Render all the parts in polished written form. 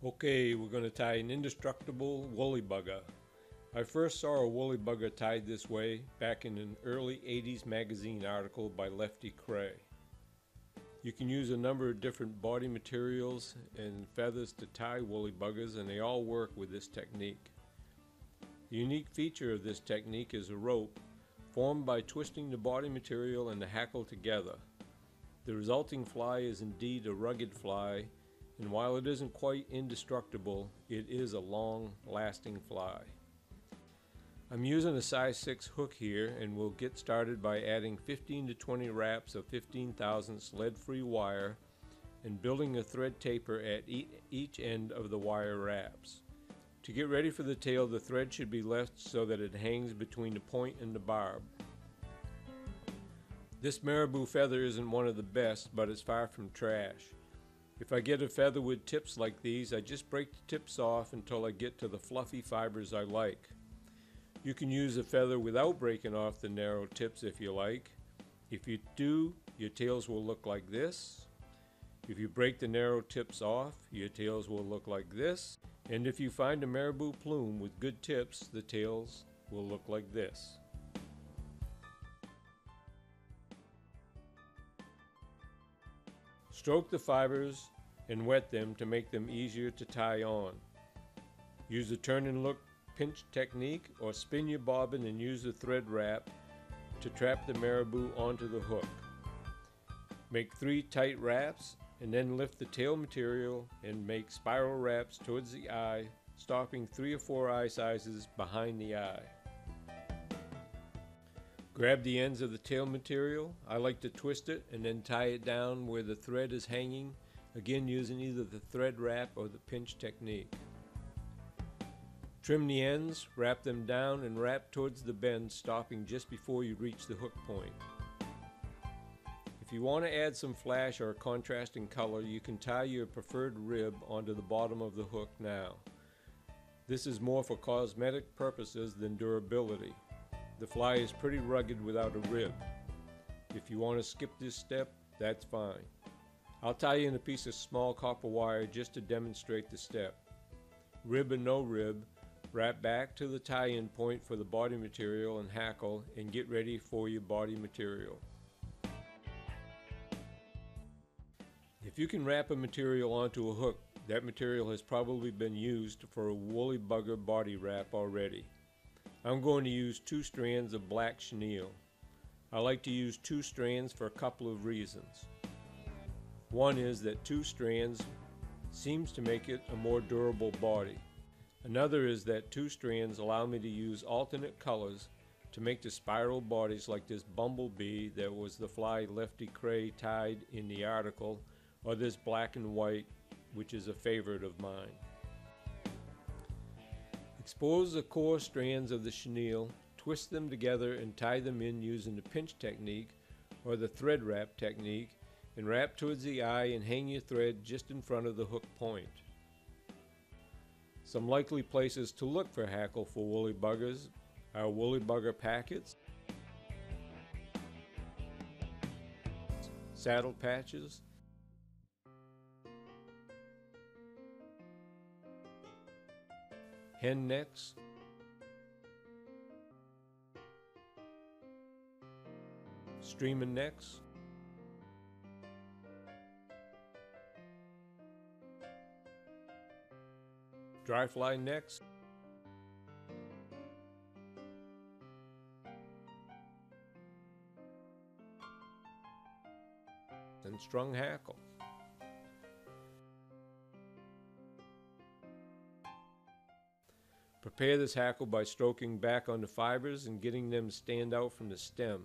Okay, we're going to tie an indestructible woolly bugger. I first saw a woolly bugger tied this way back in an early 80s magazine article by Lefty Kreh. You can use a number of different body materials and feathers to tie woolly buggers, and they all work with this technique. The unique feature of this technique is a rope formed by twisting the body material and the hackle together. The resulting fly is indeed a rugged fly, and while it isn't quite indestructible, it is a long-lasting fly. I'm using a size 6 hook here, and we'll get started by adding 15 to 20 wraps of 15 thousandths lead-free wire and building a thread taper at each end of the wire wraps. To get ready for the tail, the thread should be left so that it hangs between the point and the barb. This marabou feather isn't one of the best, but it's far from trash. If I get a feather with tips like these, I just break the tips off until I get to the fluffy fibers I like. You can use a feather without breaking off the narrow tips if you like. If you do, your tails will look like this. If you break the narrow tips off, your tails will look like this. And if you find a marabou plume with good tips, the tails will look like this. Stroke the fibers and wet them to make them easier to tie on. Use the turn and look pinch technique, or spin your bobbin and use the thread wrap to trap the marabou onto the hook. Make 3 tight wraps and then lift the tail material and make spiral wraps towards the eye, stopping 3 or 4 eye sizes behind the eye. Grab the ends of the tail material. I like to twist it and then tie it down where the thread is hanging, again using either the thread wrap or the pinch technique. Trim the ends, wrap them down, and wrap towards the bend, stopping just before you reach the hook point. If you want to add some flash or contrasting color, you can tie your preferred rib onto the bottom of the hook now. This is more for cosmetic purposes than durability. The fly is pretty rugged without a rib. If you want to skip this step, that's fine. I'll tie in a piece of small copper wire just to demonstrate the step. Rib or no rib, wrap back to the tie-in point for the body material and hackle, and get ready for your body material. If you can wrap a material onto a hook, that material has probably been used for a woolly bugger body wrap already. I'm going to use 2 strands of black chenille. I like to use 2 strands for a couple of reasons. One is that 2 strands seems to make it a more durable body. Another is that 2 strands allow me to use alternate colors to make the spiral bodies like this bumblebee that was the fly Lefty Kreh tied in the article, or this black and white, which is a favorite of mine. Expose the core strands of the chenille, twist them together and tie them in using the pinch technique or the thread wrap technique, and wrap towards the eye and hang your thread just in front of the hook point. Some likely places to look for hackle for woolly buggers are woolly bugger packets, saddle patches, hen necks, streaming necks, dry fly necks, and strung hackle. Prepare this hackle by stroking back on the fibers and getting them to stand out from the stem.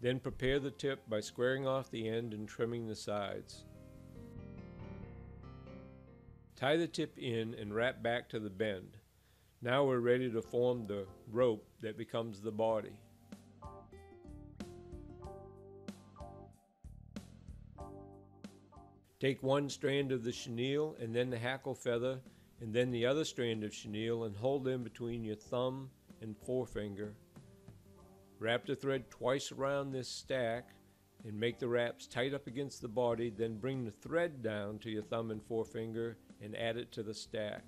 Then prepare the tip by squaring off the end and trimming the sides. Tie the tip in and wrap back to the bend. Now we're ready to form the rope that becomes the body. Take 1 strand of the chenille and then the hackle feather, and then the other strand of chenille, and hold them between your thumb and forefinger. Wrap the thread twice around this stack and make the wraps tight up against the body, then bring the thread down to your thumb and forefinger and add it to the stack.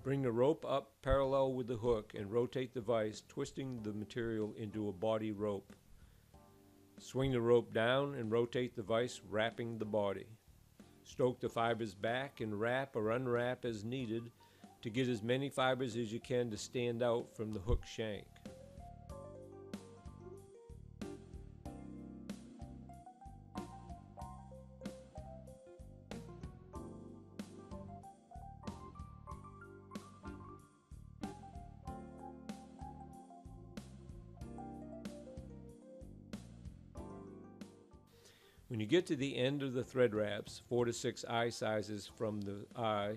Bring the rope up parallel with the hook and rotate the vise, twisting the material into a body rope. Swing the rope down and rotate the vise, wrapping the body. Stroke the fibers back and wrap or unwrap as needed to get as many fibers as you can to stand out from the hook shank. When you get to the end of the thread wraps, 4 to 6 eye sizes from the eye,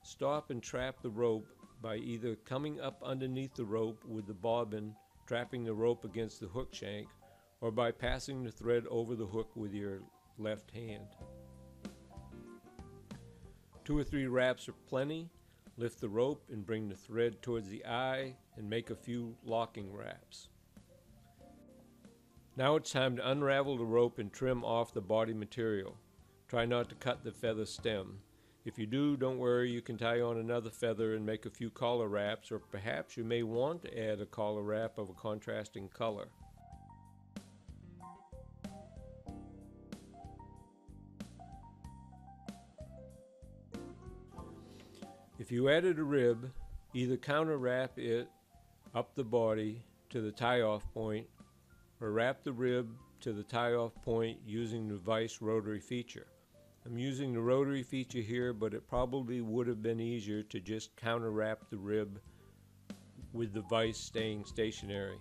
stop and trap the rope by either coming up underneath the rope with the bobbin trapping the rope against the hook shank, or by passing the thread over the hook with your left hand. 2 or 3 wraps are plenty. Lift the rope and bring the thread towards the eye and make a few locking wraps. Now it's time to unravel the rope and trim off the body material. Try not to cut the feather stem. If you do, don't worry, you can tie on another feather and make a few collar wraps, or perhaps you may want to add a collar wrap of a contrasting color. If you added a rib, either counter wrap it up the body to the tie-off point, or wrap the rib to the tie-off point using the vise rotary feature. I'm using the rotary feature here, but it probably would have been easier to just counter wrap the rib with the vise staying stationary.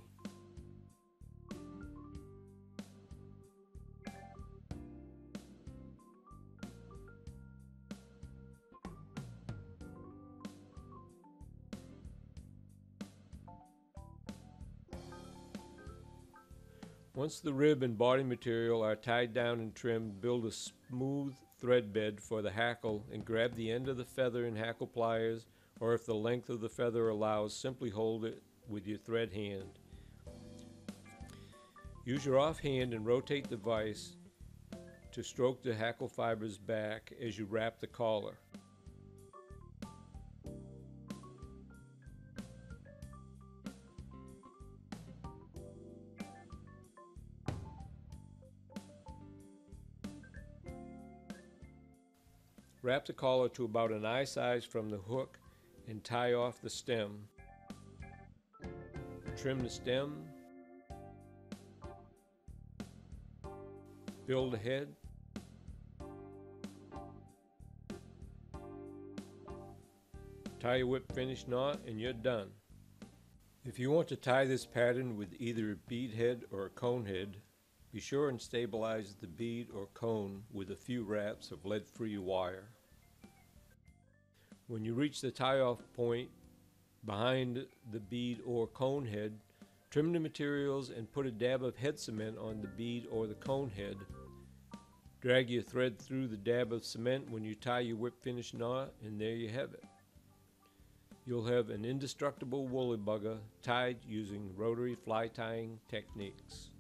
Once the rib and body material are tied down and trimmed, build a smooth thread bed for the hackle and grab the end of the feather in hackle pliers, or if the length of the feather allows, simply hold it with your thread hand. Use your offhand and rotate the vise to stroke the hackle fibers back as you wrap the collar. Wrap the collar to about an eye size from the hook and tie off the stem. Trim the stem. Build a head. Tie your whip finish knot and you're done. If you want to tie this pattern with either a bead head or a cone head, be sure and stabilize the bead or cone with a few wraps of lead-free wire. When you reach the tie-off point behind the bead or cone head, trim the materials and put a dab of head cement on the bead or the cone head. Drag your thread through the dab of cement when you tie your whip finish knot, and there you have it. You'll have an indestructible woolly bugger tied using rotary fly tying techniques.